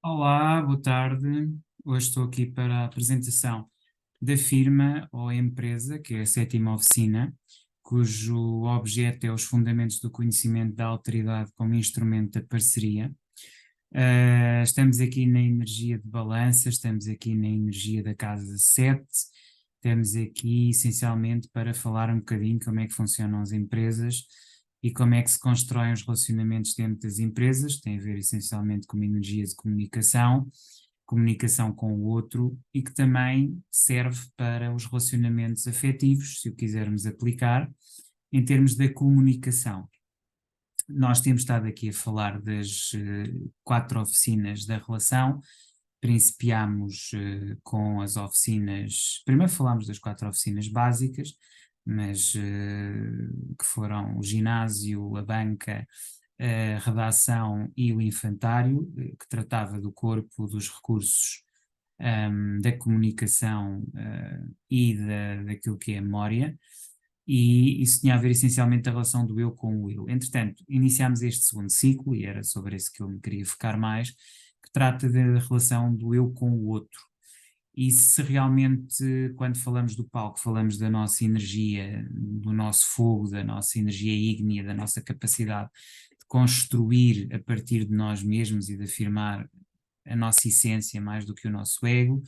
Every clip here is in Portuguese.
Olá, boa tarde. Hoje estou aqui para a apresentação da firma ou empresa, que é a Sétima Oficina, cujo objeto é os fundamentos do conhecimento da autoridade como instrumento da parceria. Estamos aqui na energia de balança, estamos aqui na energia da casa 7. Estamos aqui essencialmente para falar um bocadinho como é que funcionam as empresas e como é que se constroem os relacionamentos dentro das empresas, que tem a ver essencialmente com energias de comunicação, comunicação com o outro, e que também serve para os relacionamentos afetivos, se o quisermos aplicar, em termos da comunicação. Nós temos estado aqui a falar das 4 oficinas da relação. Principiámos com as oficinas, primeiro falámos das 4 oficinas básicas, mas que foram o ginásio, a banca, a redação e o infantário, que tratava do corpo, dos recursos, da comunicação e daquilo que é a memória, e isso tinha a ver essencialmente a relação do eu com o eu. Entretanto, iniciámos este segundo ciclo, e era sobre esse que eu me queria focar mais, que trata da relação do eu com o outro. E se realmente, quando falamos do palco, falamos da nossa energia, do nosso fogo, da nossa energia ígnea, da nossa capacidade de construir a partir de nós mesmos e de afirmar a nossa essência mais do que o nosso ego.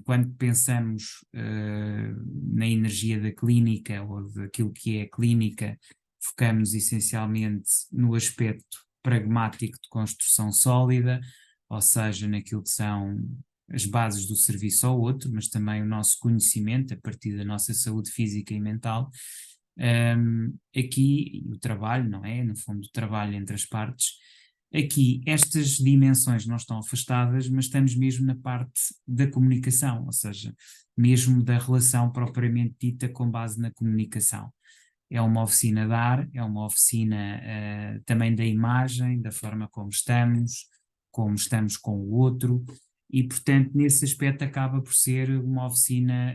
Quando pensamos na energia da clínica ou daquilo que é a clínica, focamos essencialmente no aspecto pragmático de construção sólida, ou seja, naquilo que são as bases do serviço ao outro, mas também o nosso conhecimento a partir da nossa saúde física e mental. Aqui o trabalho, não é? No fundo, o trabalho entre as partes. Aqui, estas dimensões não estão afastadas, mas estamos mesmo na parte da comunicação, ou seja, mesmo da relação propriamente dita com base na comunicação. É uma oficina de ar, é uma oficina também da imagem, da forma como estamos com o outro, e portanto, nesse aspecto, acaba por ser uma oficina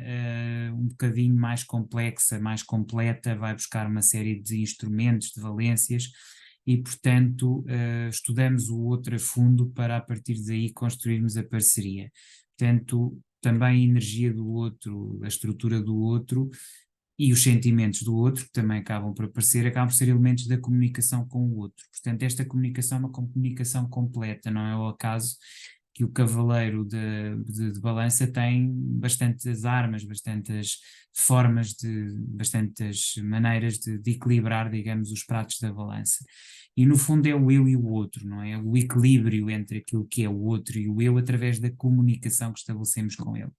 um bocadinho mais complexa, mais completa, vai buscar uma série de instrumentos, de valências e, portanto, estudamos o outro a fundo para, a partir daí, construirmos a parceria. Portanto, também a energia do outro, a estrutura do outro e os sentimentos do outro, que também acabam por aparecer, acabam por ser elementos da comunicação com o outro. Portanto, esta comunicação é uma comunicação completa, não é o acaso que o cavaleiro de balança tem bastantes armas, bastantes formas bastantes maneiras de equilibrar, digamos, os pratos da balança. E no fundo é o eu e o outro, não é? O equilíbrio entre aquilo que é o outro e o eu através da comunicação que estabelecemos com ele.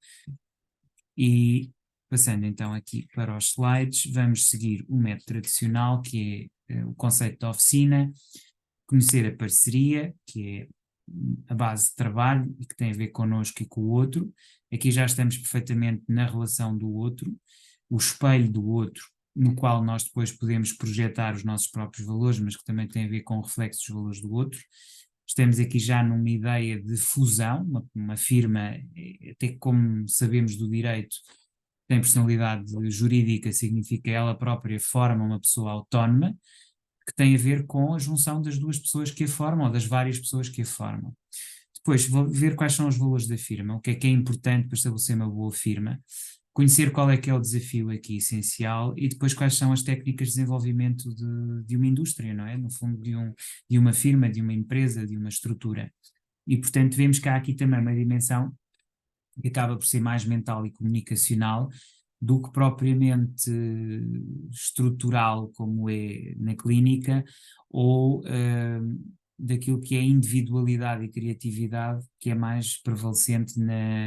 E passando então aqui para os slides, vamos seguir o método tradicional, que é o conceito da oficina, conhecer a parceria, que é a base de trabalho e que tem a ver connosco e com o outro. Aqui já estamos perfeitamente na relação do outro, o espelho do outro, no qual nós depois podemos projetar os nossos próprios valores, mas que também tem a ver com o reflexo dos valores do outro. Estamos aqui já numa ideia de fusão, uma firma, até como sabemos do direito, tem personalidade jurídica, significa ela própria forma uma pessoa autónoma, que tem a ver com a junção das duas pessoas que a formam, ou das várias pessoas que a formam. Depois, vou ver quais são os valores da firma, o que é importante para estabelecer uma boa firma, conhecer qual é que é o desafio aqui essencial e depois quais são as técnicas de desenvolvimento de uma indústria, não é? No fundo, de uma firma, de uma empresa, de uma estrutura. E, portanto, vemos que há aqui também uma dimensão que acaba por ser mais mental e comunicacional do que propriamente estrutural, como é na clínica, ou daquilo que é individualidade e criatividade, que é mais prevalecente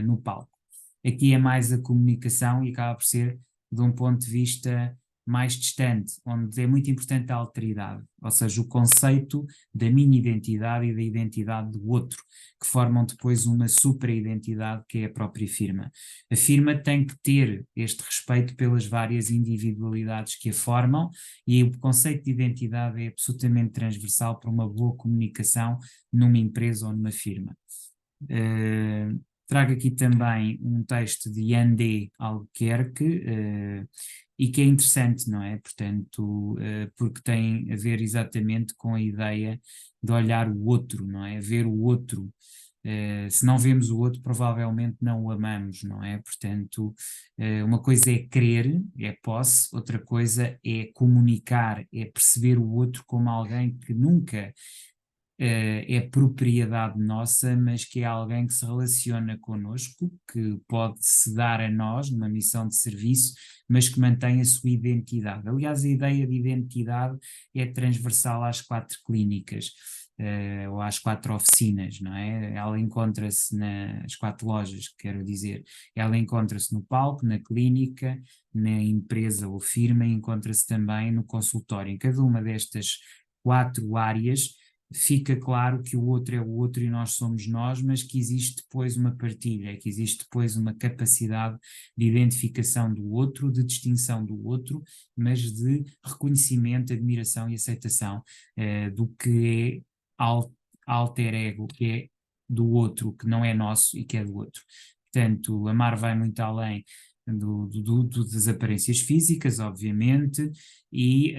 no palco. Aqui é mais a comunicação e acaba por ser de um ponto de vista mais distante, onde é muito importante a alteridade, ou seja, o conceito da minha identidade e da identidade do outro, que formam depois uma supra-identidade que é a própria firma. A firma tem que ter este respeito pelas várias individualidades que a formam e o conceito de identidade é absolutamente transversal para uma boa comunicação numa empresa ou numa firma. Trago aqui também um texto de André Albuquerque, e que é interessante, não é? Portanto, porque tem a ver exatamente com a ideia de olhar o outro, não é? Ver o outro. Se não vemos o outro, provavelmente não o amamos, não é? Portanto, uma coisa é querer, é posse, outra coisa é comunicar, é perceber o outro como alguém que nunca é propriedade nossa, mas que é alguém que se relaciona connosco, que pode se dar a nós numa missão de serviço, mas que mantém a sua identidade. Aliás, a ideia de identidade é transversal às 4 clínicas. Ou às 4 oficinas, não é? Ela encontra-se nas 4 lojas, quero dizer, ela encontra-se no palco, na clínica, na empresa ou firma, e encontra-se também no consultório. Em cada uma destas 4 áreas fica claro que o outro é o outro e nós somos nós, mas que existe depois uma partilha, que existe depois uma capacidade de identificação do outro, de distinção do outro, mas de reconhecimento, admiração e aceitação do que é alter ego, que é do outro, que não é nosso e que é do outro. Portanto, amar vai muito além das aparências físicas, obviamente, e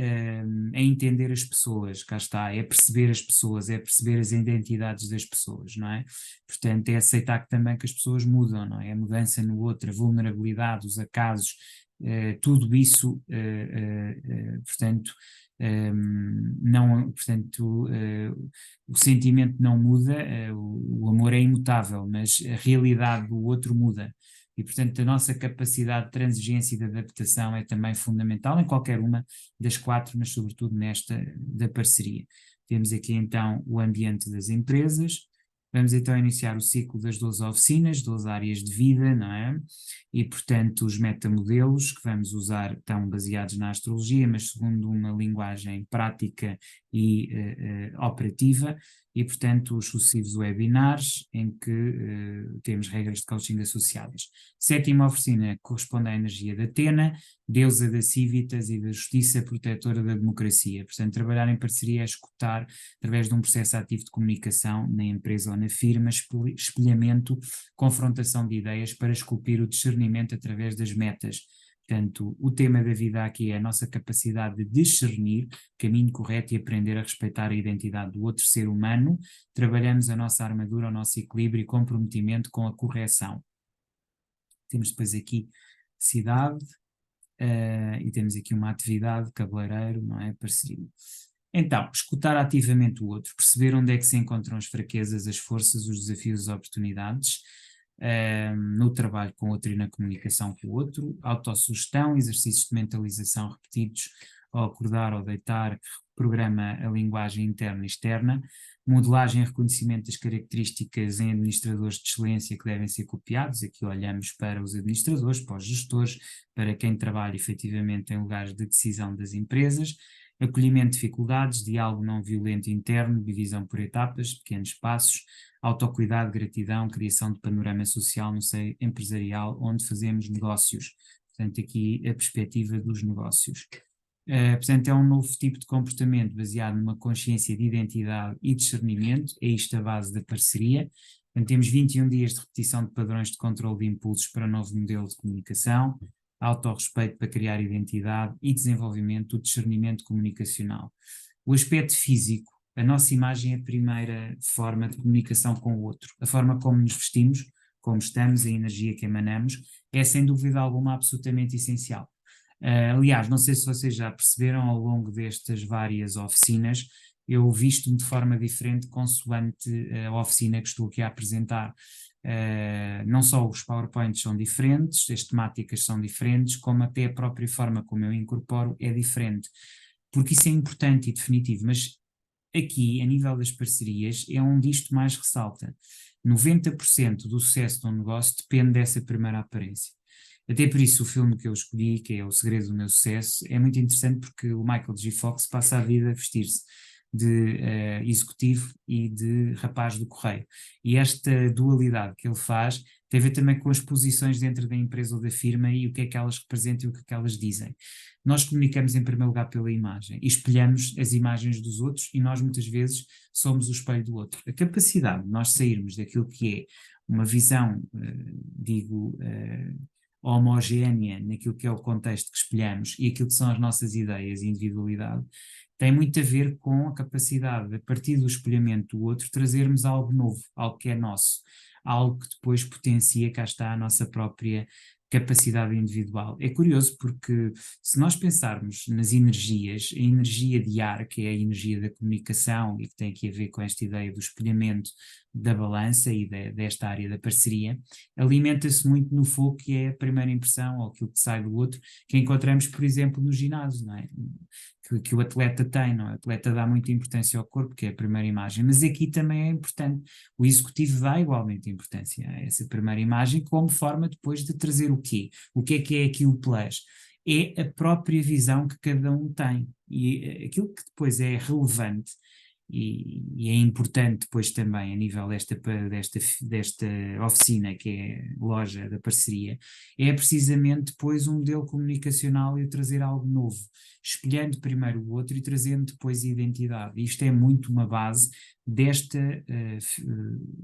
é entender as pessoas, cá está, é perceber as pessoas, é perceber as identidades das pessoas, não é? Portanto, é aceitar que também que as pessoas mudam, não é? A mudança no outro, a vulnerabilidade, os acasos, tudo isso, portanto, não, portanto, o sentimento não muda, o amor é imutável, mas a realidade do outro muda. E, portanto, a nossa capacidade de transigência e de adaptação é também fundamental em qualquer uma das 4, mas sobretudo nesta da parceria. Temos aqui então o ambiente das empresas. Vamos então iniciar o ciclo das 12 oficinas, 12 áreas de vida, não é? E, portanto, os metamodelos que vamos usar estão baseados na astrologia, mas segundo uma linguagem prática e operativa, e, portanto, os sucessivos webinars em que temos regras de coaching associadas. Sétima oficina corresponde à energia de Atena, deusa da civitas e da justiça, protetora da democracia. Portanto, trabalhar em parceria é escutar através de um processo ativo de comunicação na empresa ou na firma, espelhamento, confrontação de ideias para esculpir o discernimento através das metas. Portanto, o tema da vida aqui é a nossa capacidade de discernir o caminho correto e aprender a respeitar a identidade do outro ser humano. Trabalhamos a nossa armadura, o nosso equilíbrio e comprometimento com a correção. Temos depois aqui cidade, e temos aqui uma atividade, cabeleireiro, não é? Parceria. Então, escutar ativamente o outro, perceber onde é que se encontram as fraquezas, as forças, os desafios, as oportunidades, no trabalho com o outro e na comunicação com o outro, autossugestão, exercícios de mentalização repetidos ao acordar ou deitar, que programa a linguagem interna e externa, modelagem e reconhecimento das características em administradores de excelência que devem ser copiados. Aqui olhamos para os administradores, para os gestores, para quem trabalha efetivamente em lugares de decisão das empresas, acolhimento de dificuldades, diálogo não violento interno, divisão por etapas, pequenos passos, autocuidado, gratidão, criação de panorama social no seio empresarial onde fazemos negócios. Portanto, aqui a perspectiva dos negócios. Portanto, é um novo tipo de comportamento baseado numa consciência de identidade e discernimento, é isto a base da parceria. Portanto, temos 21 dias de repetição de padrões de controle de impulsos para novo modelo de comunicação, autorrespeito para criar identidade e desenvolvimento do discernimento comunicacional. O aspecto físico, a nossa imagem é a primeira forma de comunicação com o outro. A forma como nos vestimos, como estamos, a energia que emanamos, é sem dúvida alguma absolutamente essencial. Aliás, não sei se vocês já perceberam ao longo destas várias oficinas, eu visto-me de forma diferente consoante a oficina que estou aqui a apresentar. Não só os PowerPoints são diferentes, as temáticas são diferentes, como até a própria forma como eu incorporo é diferente, porque isso é importante e definitivo, mas aqui, a nível das parcerias, é onde isto mais ressalta. 90% do sucesso de um negócio depende dessa primeira aparência. Até por isso o filme que eu escolhi, que é O Segredo do Meu Sucesso, é muito interessante porque o Michael J. Fox passa a vida a vestir-se de executivo e de rapaz do correio. E esta dualidade que ele faz tem a ver também com as posições dentro da empresa ou da firma e o que é que elas representam e o que é que elas dizem. Nós comunicamos em primeiro lugar pela imagem e espelhamos as imagens dos outros e nós muitas vezes somos o espelho do outro. A capacidade de nós sairmos daquilo que é uma visão, digo, homogénea naquilo que é o contexto que espelhamos e aquilo que são as nossas ideias e individualidade, tem muito a ver com a capacidade, de, a partir do espelhamento do outro, trazermos algo novo, algo que é nosso, algo que depois potencia, cá está, a nossa própria capacidade individual. É curioso porque se nós pensarmos nas energias, a energia de ar, que é a energia da comunicação e que tem aqui a ver com esta ideia do espelhamento da balança e desta área da parceria, alimenta-se muito no fogo que é a primeira impressão ou aquilo que sai do outro, que encontramos, por exemplo, no ginásio, não é? Que o atleta tem, não é? O atleta dá muita importância ao corpo, que é a primeira imagem, mas aqui também é importante, o executivo dá igualmente importância a essa primeira imagem, como forma depois de trazer o quê? O que é aqui o plus? É a própria visão que cada um tem, e aquilo que depois é relevante e é importante depois também a nível desta oficina, que é loja da parceria, é precisamente depois um modelo comunicacional e o trazer algo novo, espelhando primeiro o outro e trazendo depois a identidade. Isto é muito uma base desta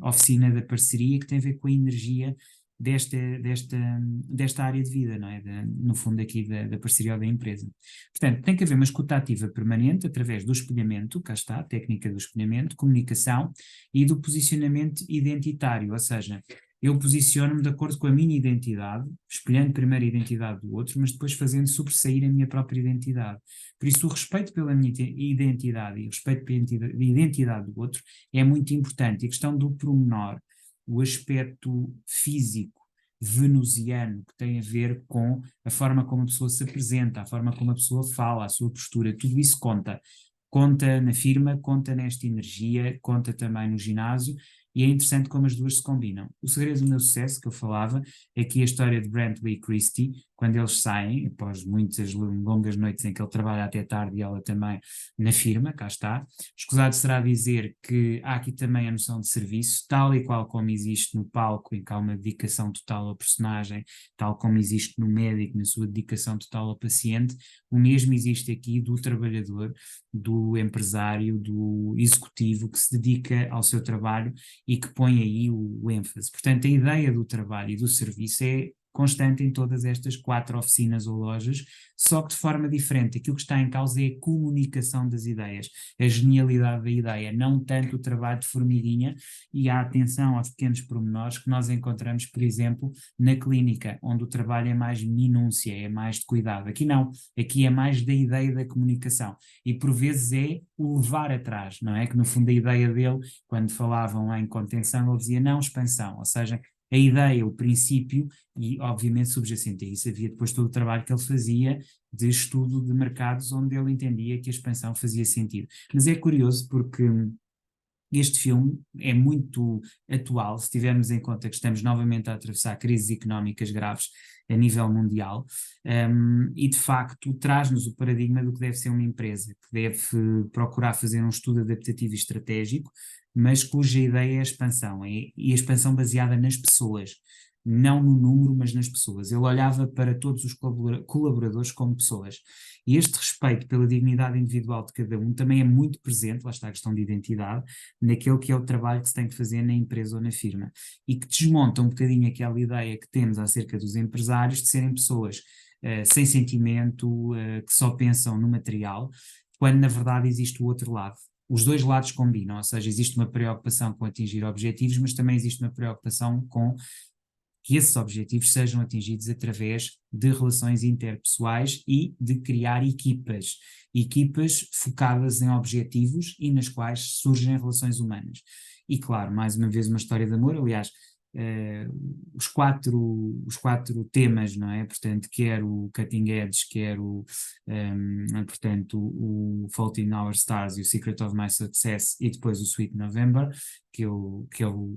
oficina da parceria, que tem a ver com a energia desta área de vida, não é? No fundo aqui da parceria ou da empresa. Portanto, tem que haver uma escuta ativa permanente através do espelhamento, cá está, a técnica do espelhamento, comunicação e do posicionamento identitário, ou seja, eu posiciono-me de acordo com a minha identidade, espelhando primeiro a identidade do outro, mas depois fazendo sobressair a minha própria identidade. Por isso, o respeito pela minha identidade e o respeito pela identidade do outro é muito importante. E a questão do pormenor, o aspecto físico, venusiano, que tem a ver com a forma como a pessoa se apresenta, a forma como a pessoa fala, a sua postura, tudo isso conta. Conta na firma, conta nesta energia, conta também no ginásio, e é interessante como as duas se combinam. O segredo do meu sucesso, que eu falava, é que a história de Brantley e Christie, quando eles saem, após muitas longas noites em que ele trabalha até tarde e ela também na firma, cá está, escusado será dizer que há aqui também a noção de serviço, tal e qual como existe no palco, em que há uma dedicação total ao personagem, tal como existe no médico, na sua dedicação total ao paciente, o mesmo existe aqui do trabalhador, do empresário, do executivo que se dedica ao seu trabalho e que põe aí o ênfase. Portanto, a ideia do trabalho e do serviço é constante em todas estas 4 oficinas ou lojas, só que de forma diferente. Aquilo que está em causa é a comunicação das ideias, a genialidade da ideia, não tanto o trabalho de formiguinha e a atenção aos pequenos pormenores que nós encontramos, por exemplo, na clínica, onde o trabalho é mais minúcia, é mais de cuidado. Aqui não, aqui é mais da ideia da comunicação e por vezes é o levar atrás, não é? Que no fundo a ideia dele, quando falavam em contenção, ele dizia não expansão, ou seja, a ideia, o princípio e obviamente subjacente a isso havia depois todo o trabalho que ele fazia de estudo de mercados onde ele entendia que a expansão fazia sentido. Mas é curioso porque este filme é muito atual, se tivermos em conta que estamos novamente a atravessar crises económicas graves a nível mundial, e de facto traz-nos o paradigma do que deve ser uma empresa, que deve procurar fazer um estudo adaptativo e estratégico, mas cuja ideia é a expansão, e a expansão baseada nas pessoas, não no número, mas nas pessoas. Ele olhava para todos os colaboradores como pessoas. E este respeito pela dignidade individual de cada um também é muito presente, lá está a questão de identidade, naquele que é o trabalho que se tem que fazer na empresa ou na firma, e que desmonta um bocadinho aquela ideia que temos acerca dos empresários de serem pessoas sem sentimento, que só pensam no material, quando na verdade existe o outro lado. Os dois lados combinam, ou seja, existe uma preocupação com atingir objetivos, mas também existe uma preocupação com que esses objetivos sejam atingidos através de relações interpessoais e de criar equipas, equipas focadas em objetivos e nas quais surgem relações humanas. E claro, mais uma vez uma história de amor, aliás, uh, os quatro temas, não é? Portanto, quer o Cutting Edge, quer portanto, o Fault in Our Stars e o Secret of My Success e depois o Sweet November, que eu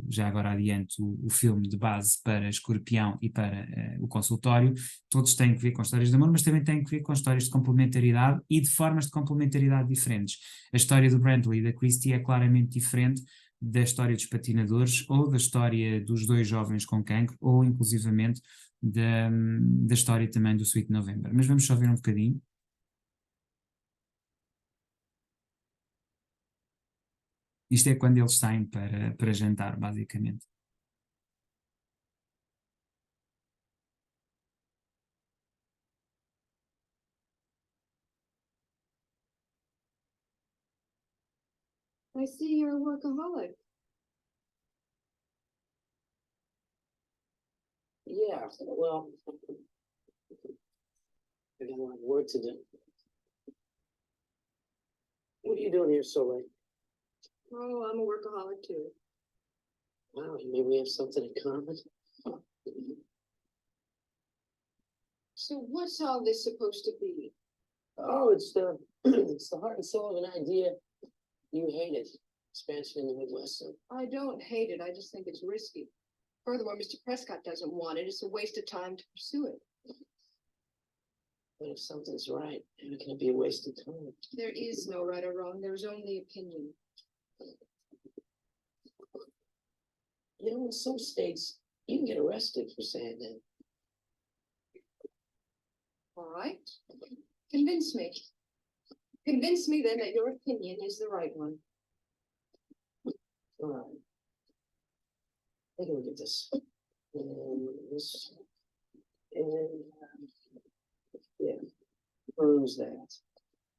já agora adianto o filme de base para Escorpião e para o consultório, todos têm que ver com histórias de amor, mas também têm que ver com histórias de complementaridade e de formas de complementaridade diferentes. A história do Brantley e da Christie é claramente diferente da história dos patinadores ou da história dos dois jovens com cancro ou inclusivamente da história também do Sweet November. Mas vamos só ver um bocadinho. Isto é quando eles saem para jantar, basicamente. I see you're a workaholic. Yeah, well, I got a lot of work to do. What are you doing here so late? Oh, I'm a workaholic too. Wow, maybe we have something in common. So what's all this supposed to be? Oh, it's the it's the heart and soul of an idea. You hate it. Expansion in the Midwest. I don't hate it. I just think it's risky. Furthermore, Mr. Prescott doesn't want it. It's a waste of time to pursue it. But if something's right, how can it be a waste of time? There is no right or wrong. There's only opinion. You know, in some states, you can get arrested for saying that. All right. Convince me. Convince me then that your opinion is the right one. All right. Take a look at this. And this. And yeah. Proves that.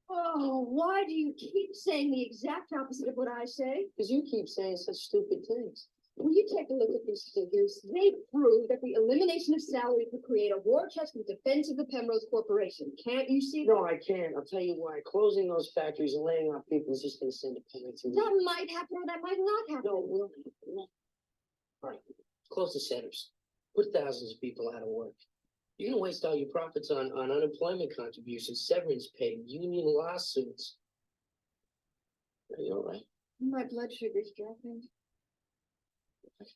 Oh, why do you keep saying the exact opposite of what I say? Because you keep saying such stupid things. When you take a look at these figures, they prove that the elimination of salary could create a war chest in defense of the Penrose Corporation. Can't you see No, I can't. I'll tell you why. Closing those factories and laying off people is just going to send a panic through. that might happen or that might not happen. No, it will not. All right. Close the centers. Put thousands of people out of work. You're going to waste all your profits on unemployment contributions, severance pay, union lawsuits. Are you all right? My blood sugar's dropping.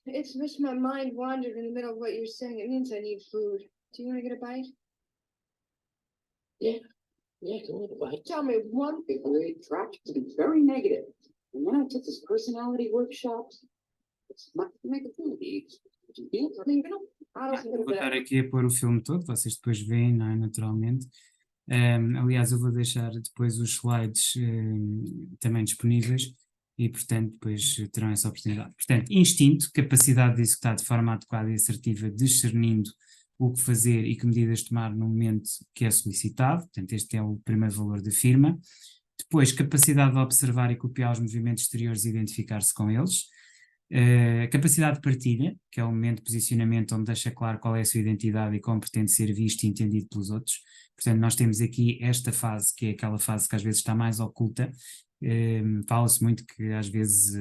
It's just my mind wandered in the middle of what you're saying. It means I need food. Do you want to get a bite? Yeah, come on, bite. Tell me one thing. People are trapped to be very negative. And when I took this personality workshop, it's not negativity. I don't think Vou estar aqui a pôr o filme todo, vocês depois veem, não é? Naturalmente. Aliás, eu vou deixar depois os slides também disponíveis e, portanto, depois terão essa oportunidade. Portanto, instinto, capacidade de executar de forma adequada e assertiva, discernindo o que fazer e que medidas tomar no momento que é solicitado. Portanto, este é o primeiro valor da firma. Depois, capacidade de observar e copiar os movimentos exteriores e identificar-se com eles. Capacidade de partilha, que é o momento de posicionamento onde deixa claro qual é a sua identidade e como pretende ser visto e entendido pelos outros. Portanto, nós temos aqui esta fase, que é aquela fase que às vezes está mais oculta. Fala-se muito que às vezes,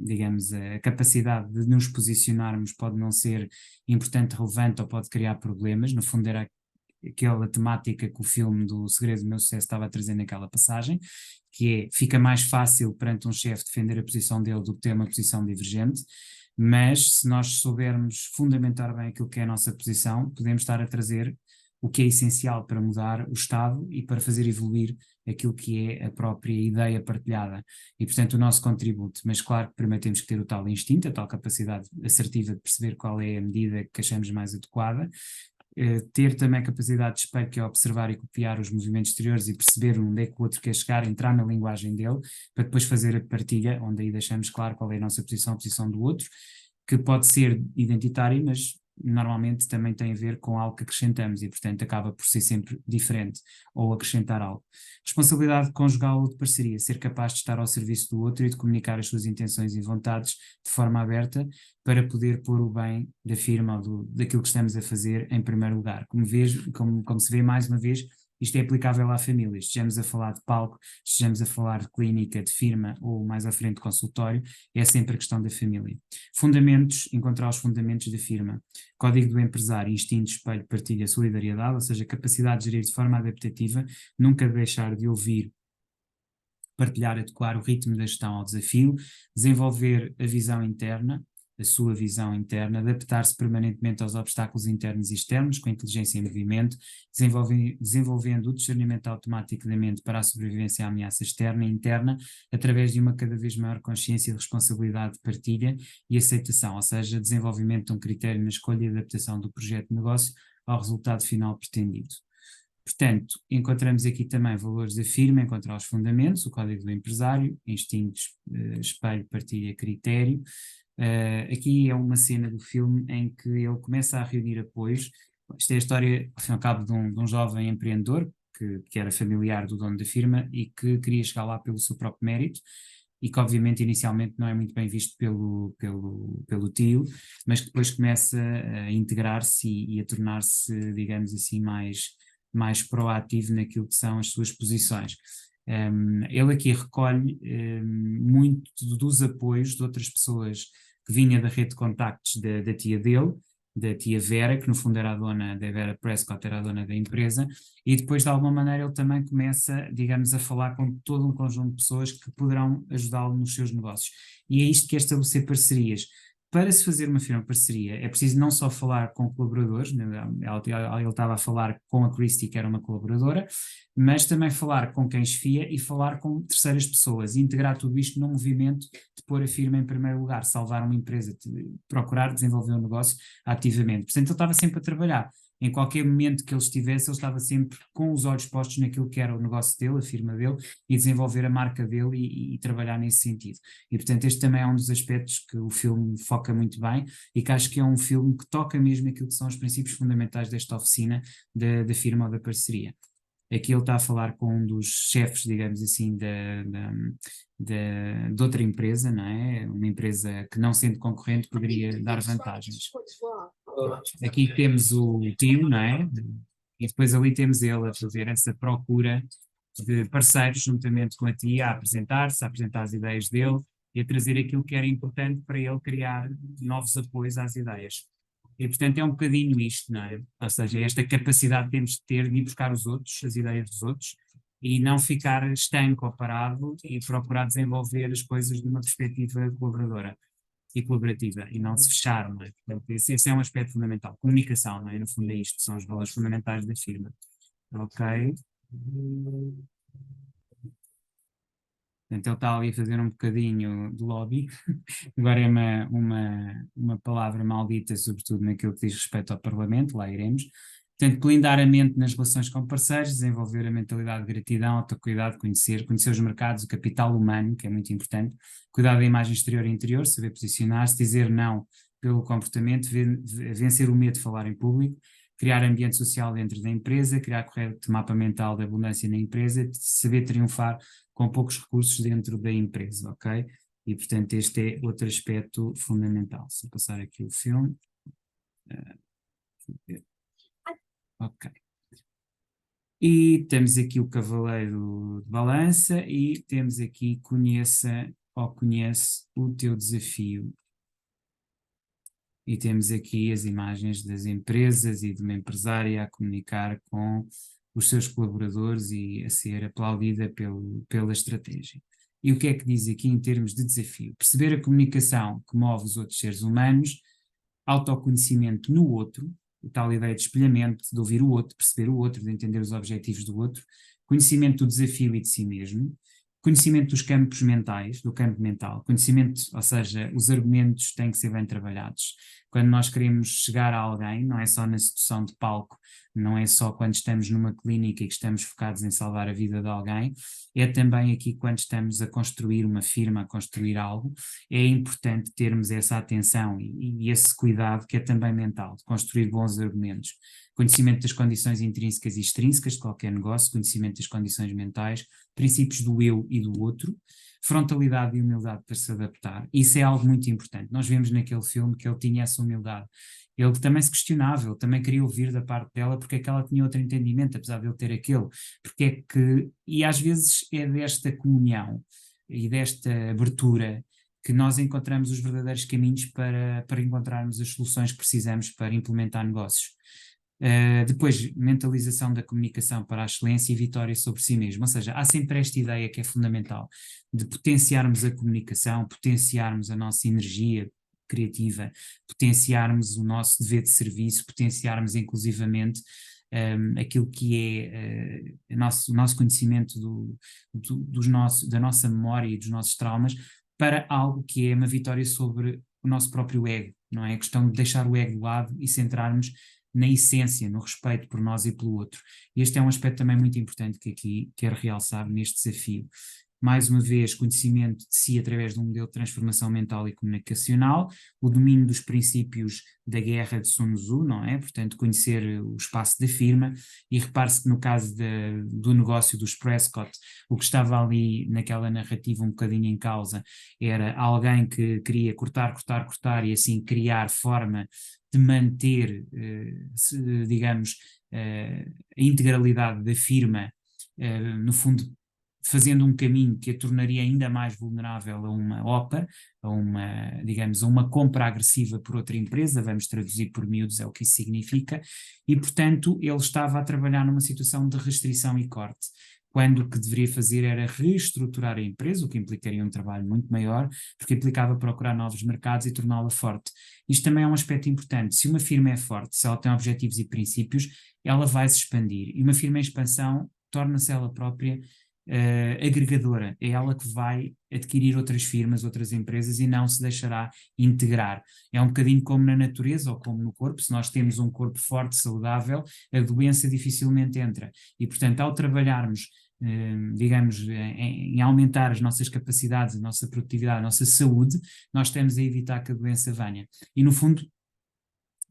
digamos, a capacidade de nos posicionarmos pode não ser importante, relevante ou pode criar problemas. No fundo era aquela temática que o filme do Segredo do Meu Sucesso estava a trazer naquela passagem, que é, fica mais fácil perante um chefe defender a posição dele do que ter uma posição divergente, mas se nós soubermos fundamentar bem aquilo que é a nossa posição, podemos estar a trazer o que é essencial para mudar o Estado e para fazer evoluir aquilo que é a própria ideia partilhada e, portanto, o nosso contributo. Mas claro que primeiro temos que ter o tal instinto, a tal capacidade assertiva de perceber qual é a medida que achamos mais adequada, ter também a capacidade de espelho, que é observar e copiar os movimentos exteriores e perceber onde é que o outro quer chegar, entrar na linguagem dele, para depois fazer a partilha, onde aí deixamos claro qual é a nossa posição, a posição do outro, que pode ser identitária, mas normalmente também tem a ver com algo que acrescentamos e, portanto, acaba por ser sempre diferente ou acrescentar algo. Responsabilidade conjugal ou de parceria, ser capaz de estar ao serviço do outro e de comunicar as suas intenções e vontades de forma aberta para poder pôr o bem da firma ou daquilo que estamos a fazer em primeiro lugar. Como se vê mais uma vez, isto é aplicável à família, estejamos a falar de palco, estejamos a falar de clínica, de firma ou mais à frente de consultório, é sempre a questão da família. Fundamentos, encontrar os fundamentos da firma. Código do empresário, instinto, espelho, partilha, solidariedade, ou seja, capacidade de gerir de forma adaptativa, nunca deixar de ouvir, partilhar, adequar o ritmo da gestão ao desafio, desenvolver a visão interna, a sua visão interna, adaptar-se permanentemente aos obstáculos internos e externos, com inteligência em movimento, desenvolvendo o discernimento automático da mente para a sobrevivência à ameaça externa e interna, através de uma cada vez maior consciência de responsabilidade, de partilha e aceitação, ou seja, desenvolvimento de um critério na escolha e adaptação do projeto de negócio ao resultado final pretendido. Portanto, encontramos aqui também valores da firma, encontrar os fundamentos, o código do empresário, instintos, espelho, partilha, critério. Aqui é uma cena do filme em que ele começa a reunir apoios. Isto é a história, ao fim e ao cabo, de um jovem empreendedor que era familiar do dono da firma e que queria chegar lá pelo seu próprio mérito. e que obviamente inicialmente não é muito bem visto pelo tio, mas que depois começa a integrar-se e a tornar-se, digamos assim, mais proativo naquilo que são as suas posições. Ele aqui recolhe muito dos apoios de outras pessoas que vinha da rede de contactos da tia dele, da tia Vera, que no fundo era a dona da Vera Prescott, era a dona da empresa, e depois de alguma maneira ele também começa, digamos, a falar com todo um conjunto de pessoas que poderão ajudá-lo nos seus negócios. E é isto que é estabelecer parcerias. Para se fazer uma firma parceria, é preciso não só falar com colaboradores, né, ele estava a falar com a Christie, que era uma colaboradora, mas também falar com quem esfia e falar com terceiras pessoas, e integrar tudo isto num movimento de pôr a firma em primeiro lugar, salvar uma empresa, procurar desenvolver um negócio ativamente. Portanto, ele estava sempre a trabalhar. Em qualquer momento que ele estivesse, ele estava sempre com os olhos postos naquilo que era o negócio dele, a firma dele, e desenvolver a marca dele e trabalhar nesse sentido. E, portanto, este também é um dos aspectos que o filme foca muito bem e que acho que é um filme que toca mesmo aquilo que são os princípios fundamentais desta oficina da firma ou da parceria. Aqui ele está a falar com um dos chefes, digamos assim, de outra empresa, não é? Uma empresa que, não sendo concorrente, poderia dar vantagens. Aqui temos o tio, não é? E depois ali temos ele a fazer essa procura de parceiros, juntamente com a tia, a apresentar-se, a apresentar as ideias dele e a trazer aquilo que era importante para ele criar novos apoios às ideias. E, portanto, é um bocadinho isto, não é? Ou seja, esta capacidade que temos de ter de ir buscar os outros, as ideias dos outros, e não ficar estanco ou parado e procurar desenvolver as coisas de uma perspectiva colaboradora e colaborativa, e não se fechar, não é? Portanto, esse é um aspecto fundamental. Comunicação, não é? No fundo é isto, são os valores fundamentais da firma. Ok? Então ele está ali a fazer um bocadinho de lobby. Agora é uma palavra maldita, sobretudo naquilo que diz respeito ao Parlamento, lá iremos. Portanto, blindar a mente nas relações com parceiros, desenvolver a mentalidade de gratidão, autocuidado, conhecer os mercados, o capital humano, que é muito importante, cuidar da imagem exterior e interior, saber posicionar-se, dizer não pelo comportamento, vencer o medo de falar em público, criar ambiente social dentro da empresa, criar correto mapa mental da abundância na empresa, saber triunfar com poucos recursos dentro da empresa, ok? E, portanto, este é outro aspecto fundamental. Se eu passar aqui o filme. Ok. E temos aqui o Cavaleiro de Balança e temos aqui conheça ou conhece o teu desafio. E temos aqui as imagens das empresas e de uma empresária a comunicar com os seus colaboradores e a ser aplaudida pela estratégia. E o que é que diz aqui em termos de desafio? Perceber a comunicação que move os outros seres humanos, autoconhecimento no outro, a tal ideia de espelhamento, de ouvir o outro, perceber o outro, de entender os objetivos do outro, conhecimento do desafio e de si mesmo, conhecimento dos campos mentais, do campo mental, conhecimento, ou seja, os argumentos têm que ser bem trabalhados. Quando nós queremos chegar a alguém, não é só na sedução de palco, não é só quando estamos numa clínica e que estamos focados em salvar a vida de alguém, é também aqui quando estamos a construir uma firma, a construir algo, é importante termos essa atenção e esse cuidado que é também mental, de construir bons argumentos. Conhecimento das condições intrínsecas e extrínsecas de qualquer negócio, conhecimento das condições mentais, princípios do eu e do outro, frontalidade e humildade para se adaptar. Isso é algo muito importante. Nós vemos naquele filme que ele tinha essa humildade. Ele também se questionava, ele também queria ouvir da parte dela porque é que ela tinha outro entendimento, apesar de ele ter aquele. Porque é que, e às vezes é desta comunhão e desta abertura que nós encontramos os verdadeiros caminhos para encontrarmos as soluções que precisamos para implementar negócios. Depois, mentalização da comunicação para a excelência e vitória sobre si mesmo, ou seja, há sempre esta ideia que é fundamental, de potenciarmos a comunicação, potenciarmos a nossa energia criativa, potenciarmos o nosso dever de serviço, potenciarmos inclusivamente aquilo que é o nosso conhecimento da nossa memória e dos nossos traumas, para algo que é uma vitória sobre o nosso próprio ego, não é? A questão de deixar o ego de lado e centrarmos na essência, no respeito por nós e pelo outro. Este é um aspecto também muito importante que aqui quero realçar neste desafio. mais uma vez, conhecimento de si através de um modelo de transformação mental e comunicacional, o domínio dos princípios da guerra de Sun Tzu, não é? Portanto, conhecer o espaço da firma, e repare-se que no caso do negócio dos Prescott, o que estava ali naquela narrativa um bocadinho em causa era alguém que queria cortar, cortar, cortar e assim criar forma de manter, digamos, a integralidade da firma, no fundo fazendo um caminho que a tornaria ainda mais vulnerável a uma OPA, digamos, a uma compra agressiva por outra empresa, vamos traduzir por miúdos, é o que isso significa, e portanto ele estava a trabalhar numa situação de restrição e corte, quando o que deveria fazer era reestruturar a empresa, o que implicaria um trabalho muito maior, porque implicava procurar novos mercados e torná-la forte. Isto também é um aspecto importante. Se uma firma é forte, se ela tem objetivos e princípios, ela vai se expandir, e uma firma em expansão torna-se ela própria agregadora, é ela que vai adquirir outras firmas, outras empresas, e não se deixará integrar. É um bocadinho como na natureza ou como no corpo. Se nós temos um corpo forte, saudável, a doença dificilmente entra, e portanto ao trabalharmos digamos, em aumentar as nossas capacidades, a nossa produtividade, a nossa saúde, nós estamos a evitar que a doença venha. E no fundo,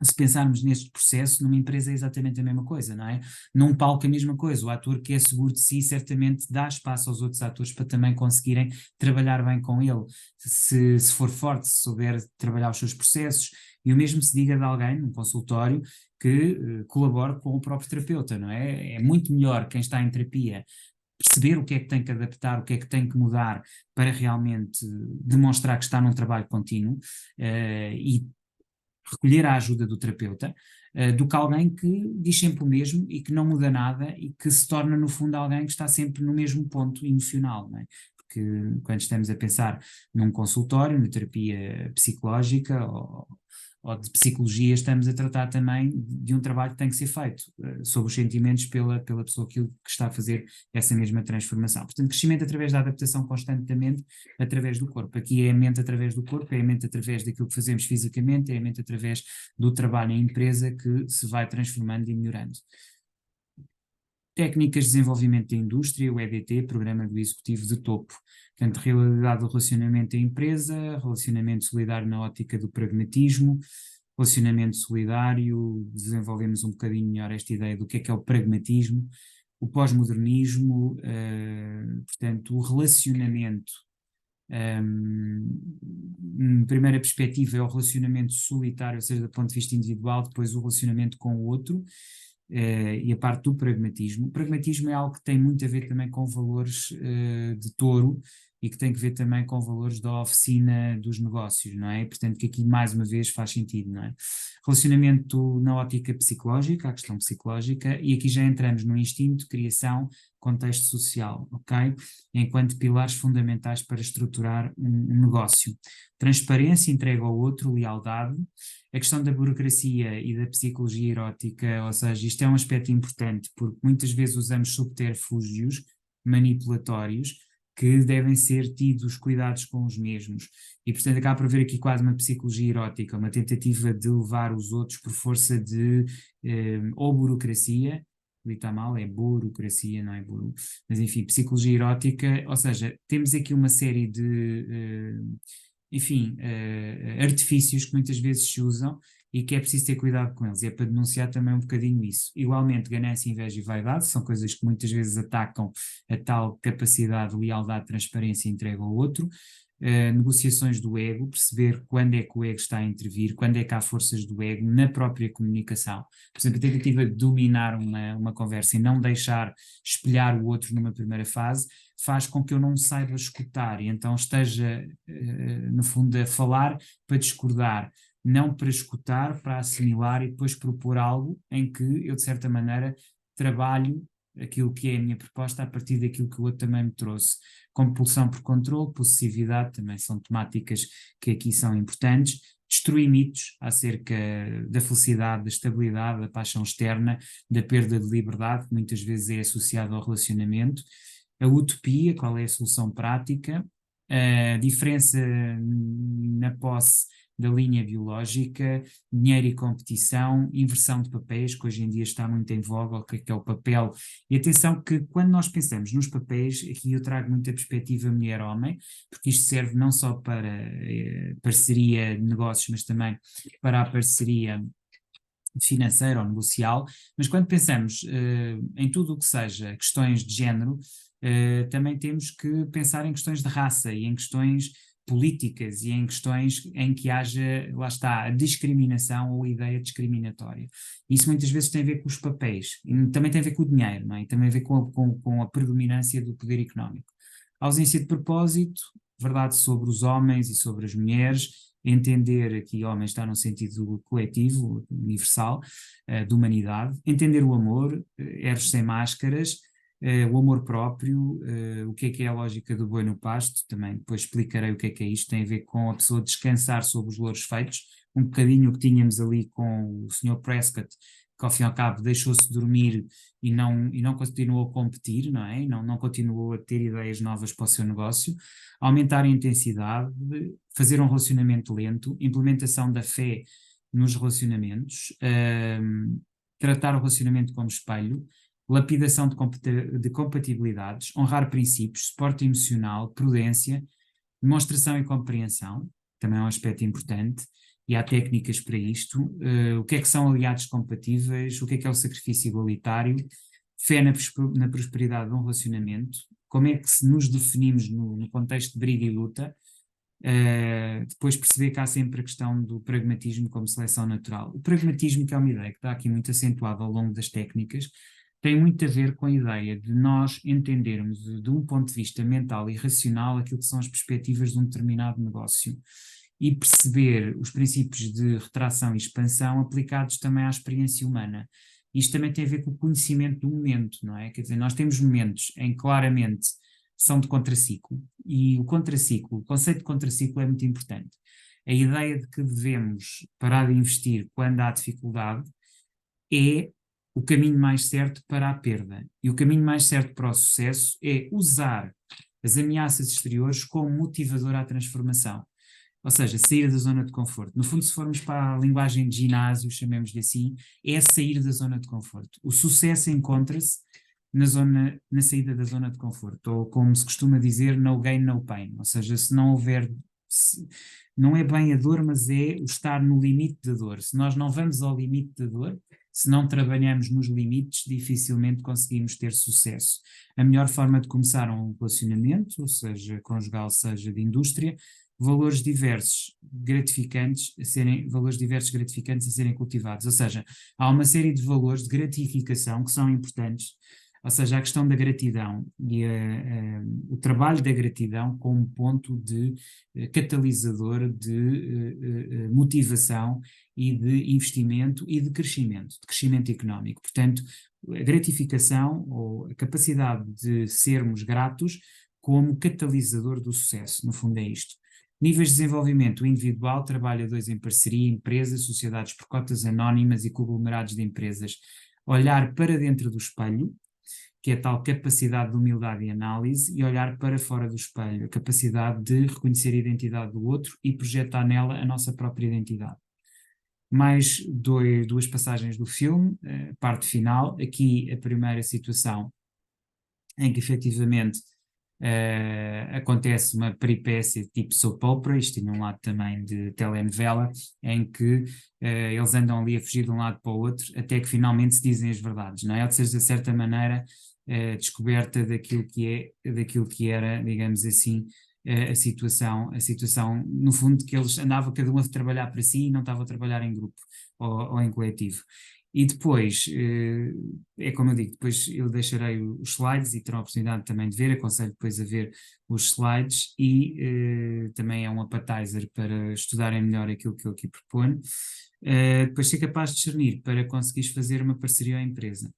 se pensarmos neste processo, numa empresa é exatamente a mesma coisa, não é? Num palco a mesma coisa. O ator que é seguro de si certamente dá espaço aos outros atores para também conseguirem trabalhar bem com ele. Se for forte, se souber trabalhar os seus processos, e o mesmo se diga de alguém num consultório que colabore com o próprio terapeuta, não é? É muito melhor quem está em terapia perceber o que é que tem que adaptar, o que é que tem que mudar para realmente demonstrar que está num trabalho contínuo, e recolher a ajuda do terapeuta, do que alguém que diz sempre o mesmo e que não muda nada e que se torna, no fundo, alguém que está sempre no mesmo ponto emocional, não é? Porque quando estamos a pensar num consultório, na terapia psicológica ou de psicologia, estamos a tratar também de um trabalho que tem que ser feito sobre os sentimentos pela pessoa que está a fazer essa mesma transformação. Portanto, crescimento através da adaptação constante da mente, através do corpo. Aqui é a mente através do corpo, é a mente através daquilo que fazemos fisicamente, é a mente através do trabalho em empresa que se vai transformando e melhorando. Técnicas de desenvolvimento da indústria, o EDT, Programa do Executivo de Topo. Portanto, realidade do relacionamento da empresa, relacionamento solidário na ótica do pragmatismo, relacionamento solidário, desenvolvemos um bocadinho melhor esta ideia do que é o pragmatismo, o pós-modernismo, portanto, o relacionamento. Primeira perspectiva é o relacionamento solitário, ou seja, do ponto de vista individual, depois o relacionamento com o outro, e a parte do pragmatismo. O pragmatismo é algo que tem muito a ver também com valores de Touro, e que tem que ver também com valores da oficina dos negócios, não é? Portanto, que aqui mais uma vez faz sentido, não é? Relacionamento na ótica psicológica, a questão psicológica, e aqui já entramos no instinto, criação, contexto social, ok? Enquanto pilares fundamentais para estruturar um negócio. Transparência, entrega ao outro, lealdade. A questão da burocracia e da psicologia erótica, ou seja, isto é um aspecto importante, porque muitas vezes usamos subterfúgios manipulatórios que devem ser tidos cuidados com os mesmos. E, portanto, acaba por haver aqui quase uma psicologia erótica, uma tentativa de levar os outros por força de ou burocracia, ali está mal, é burocracia, não é buro, mas enfim, psicologia erótica, ou seja, temos aqui uma série de, artifícios que muitas vezes se usam e que é preciso ter cuidado com eles, e é para denunciar também um bocadinho isso. Igualmente, ganância, inveja e vaidade são coisas que muitas vezes atacam a tal capacidade, lealdade, transparência e entrega ao outro. Negociações do ego, perceber quando é que o ego está a intervir, quando é que há forças do ego na própria comunicação. Por exemplo, a tentativa de dominar uma conversa e não deixar espelhar o outro numa primeira fase, faz com que eu não saiba escutar, e então esteja, no fundo, a falar para discordar, não para escutar, para assimilar e depois propor algo em que eu, de certa maneira, trabalho aquilo que é a minha proposta a partir daquilo que o outro também me trouxe. Compulsão por controle, possessividade, também são temáticas que aqui são importantes. Destruir mitos acerca da felicidade, da estabilidade, da paixão externa, da perda de liberdade, que muitas vezes é associada ao relacionamento. A utopia, qual é a solução prática? A diferença na posse da linha biológica, dinheiro e competição, inversão de papéis, que hoje em dia está muito em voga, o que é o papel. E atenção que quando nós pensamos nos papéis, aqui eu trago muita perspectiva mulher-homem, porque isto serve não só para parceria de negócios, mas também para a parceria financeira ou negocial, mas quando pensamos em tudo o que seja questões de género, também temos que pensar em questões de raça e em questões políticas e em questões em que haja, lá está, a discriminação ou a ideia discriminatória. Isso muitas vezes tem a ver com os papéis, e também tem a ver com o dinheiro, não é? E também a ver com a predominância do poder económico. A ausência de propósito, verdade sobre os homens e sobre as mulheres, entender aqui homens está num sentido coletivo, universal, de humanidade, entender o amor, erros sem máscaras, o amor próprio, o que é a lógica do boi no pasto, também depois explicarei o que é isto, tem a ver com a pessoa descansar sobre os louros feitos, um bocadinho o que tínhamos ali com o Sr. Prescott, que ao fim e ao cabo deixou-se dormir e não continuou a competir, não é? Não continuou a ter ideias novas para o seu negócio, aumentar a intensidade, fazer um relacionamento lento, implementação da fé nos relacionamentos, tratar o relacionamento como espelho, lapidação de compatibilidades, honrar princípios, suporte emocional, prudência, demonstração e compreensão, também é um aspecto importante, e há técnicas para isto, o que são aliados compatíveis, o que é o sacrifício igualitário, fé na prosperidade de um relacionamento, como é que se nos definimos no contexto de briga e luta, depois perceber que há sempre a questão do pragmatismo como seleção natural. O pragmatismo, que é uma ideia que está aqui muito acentuada ao longo das técnicas, tem muito a ver com a ideia de nós entendermos de um ponto de vista mental e racional aquilo que são as perspectivas de um determinado negócio e perceber os princípios de retração e expansão aplicados também à experiência humana. Isto também tem a ver com o conhecimento do momento, não é? Quer dizer, nós temos momentos em que claramente são de contraciclo, e o conceito de contraciclo é muito importante. A ideia de que devemos parar de investir quando há dificuldade é o caminho mais certo para a perda. E o caminho mais certo para o sucesso é usar as ameaças exteriores como motivador à transformação. Ou seja, sair da zona de conforto. No fundo, se formos para a linguagem de ginásio, chamemos-lhe assim, é sair da zona de conforto. O sucesso encontra-se na saída da zona de conforto, ou como se costuma dizer, no gain, no pain. Ou seja, se não houver, não é bem a dor, mas é o estar no limite da dor. Se nós não vamos ao limite da dor, se não trabalhamos nos limites, dificilmente conseguimos ter sucesso. A melhor forma de começar um relacionamento, seja conjugal, seja de indústria, valores diversos gratificantes a serem cultivados. Ou seja, há uma série de valores de gratificação que são importantes. Ou seja, a questão da gratidão e o trabalho da gratidão como ponto de catalisador de motivação e de investimento e de crescimento económico. Portanto, a gratificação ou a capacidade de sermos gratos como catalisador do sucesso, no fundo é isto. Níveis de desenvolvimento: o individual, trabalho a dois em parceria, empresas, sociedades por cotas anónimas e conglomerados de empresas. Olhar para dentro do espelho, que é a tal capacidade de humildade e análise, e olhar para fora do espelho, a capacidade de reconhecer a identidade do outro e projetar nela a nossa própria identidade. Mais duas passagens do filme, parte final. Aqui a primeira situação em que efetivamente acontece uma peripécia tipo soap opera, isto tem um lado também de telenovela, em que eles andam ali a fugir de um lado para o outro, até que finalmente se dizem as verdades, não é? Ou seja, de certa maneira, descoberta daquilo que era, digamos assim, a situação, no fundo, que eles andavam cada um a trabalhar para si e não estavam a trabalhar em grupo ou em coletivo. E depois, é como eu digo, depois eu deixarei os slides e terão a oportunidade também de ver, aconselho depois a ver os slides e também é um appetizer para estudarem melhor aquilo que eu aqui proponho. Depois ser capaz de discernir para conseguires fazer uma parceria à empresa.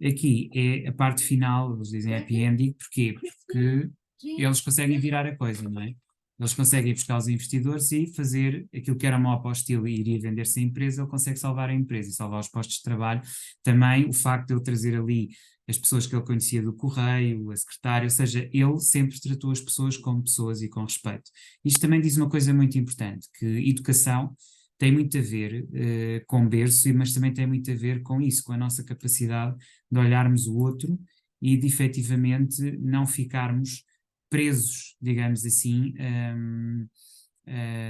Aqui é a parte final, eles dizem happy ending, porquê? Porque eles conseguem virar a coisa, não é? Eles conseguem ir buscar os investidores e fazer aquilo que era uma apostila e iria vender-se a empresa, ele consegue salvar a empresa e salvar os postos de trabalho. Também o facto de ele trazer ali as pessoas que ele conhecia do correio, a secretária, ou seja, ele sempre tratou as pessoas como pessoas e com respeito. Isto também diz uma coisa muito importante, que educação tem muito a ver com berço, mas também tem muito a ver com isso, com a nossa capacidade de olharmos o outro e de efetivamente não ficarmos presos, digamos assim,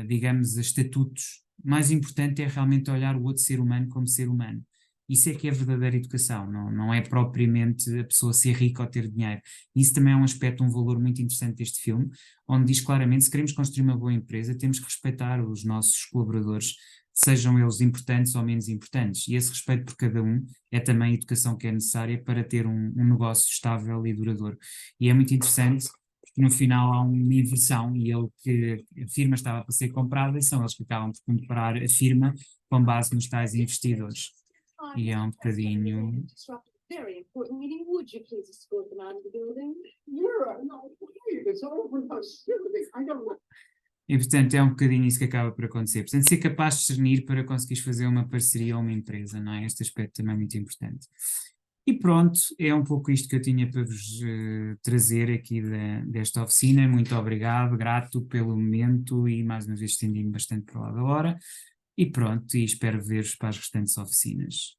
digamos, a estatutos. O mais importante é realmente olhar o outro ser humano como ser humano. Isso é que é verdadeira educação, não é propriamente a pessoa ser rica ou ter dinheiro. Isso também é um aspecto, um valor muito interessante deste filme, onde diz claramente, se queremos construir uma boa empresa, temos que respeitar os nossos colaboradores, sejam eles importantes ou menos importantes. E esse respeito por cada um é também a educação que é necessária para ter um negócio estável e duradouro. E é muito interessante, porque no final há uma inversão e ele que a firma estava para ser comprada e são eles que acabam por comprar a firma com base nos tais investidores. E é um bocadinho. Disrupt a very important meeting. Would you please escort them out of the building? Yeah, no, please, it's over us. I don't. E portanto é um bocadinho isso que acaba por acontecer. Portanto, ser capaz de discernir para conseguires fazer uma parceria ou uma empresa, não é? Este aspecto também é muito importante. E pronto, é um pouco isto que eu tinha para vos trazer aqui desta oficina. Muito obrigado, grato pelo momento e mais uma vez estendi-me bastante para lá da hora. E pronto, e espero ver-vos para as restantes oficinas.